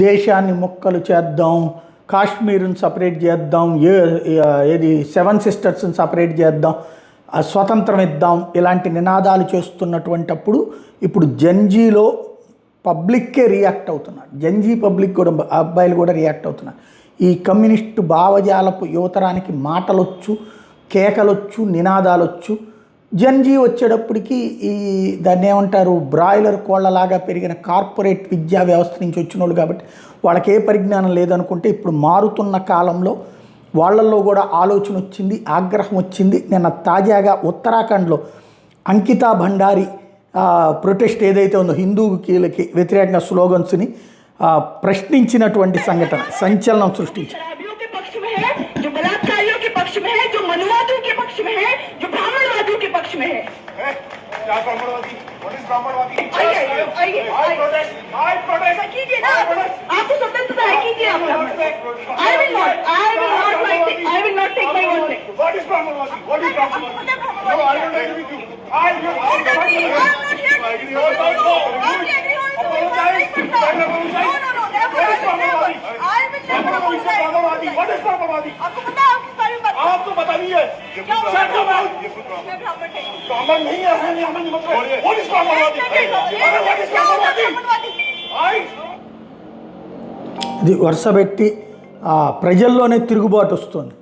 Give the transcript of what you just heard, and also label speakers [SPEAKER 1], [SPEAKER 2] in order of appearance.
[SPEAKER 1] దేశాన్ని ముక్కలు చేద్దాం, కాశ్మీర్ని సపరేట్ చేద్దాం, ఏది సెవెన్ సిస్టర్స్ని సపరేట్ చేద్దాం, స్వతంత్రం ఇద్దాం, ఇలాంటి నినాదాలు చేస్తున్నటువంటప్పుడు ఇప్పుడు జంజీలో పబ్లిక్కే రియాక్ట్ అవుతున్నారు. జంజీ పబ్లిక్ కూడా, అబ్బాయిలు కూడా రియాక్ట్ అవుతున్నారు. ఈ కమ్యూనిస్టు భావజాలపు యువతరానికి మాటలొచ్చు, కేకలొచ్చు, నినాదాలొచ్చు. జంజీ వచ్చేటప్పటికి ఈ దాన్ని ఏమంటారు, బ్రాయిలర్ కోళ్లలాగా పెరిగిన కార్పొరేట్ విద్యా వ్యవస్థ నుంచి వచ్చిన వాళ్ళు కాబట్టి వాళ్ళకి ఏ పరిజ్ఞానం లేదనుకుంటే, ఇప్పుడు మారుతున్న కాలంలో వాళ్ళల్లో కూడా ఆలోచన వచ్చింది, ఆగ్రహం వచ్చింది. నిన్న తాజాగా ఉత్తరాఖండ్లో అంకితా భండారి ప్రొటెస్ట్ ఏదైతే ఉందో, హిందూకి వ్యతిరేకంగా స్లోగన్స్ని ప్రశ్నించినటువంటి సంఘటన సంచలనం సృష్టించింది.
[SPEAKER 2] आपको पता नहीं है ब्राह्मण नहीं है,
[SPEAKER 1] ఇది వరుస పెట్టి ప్రజల్లోనే తిరుగుబాటు వస్తుంది.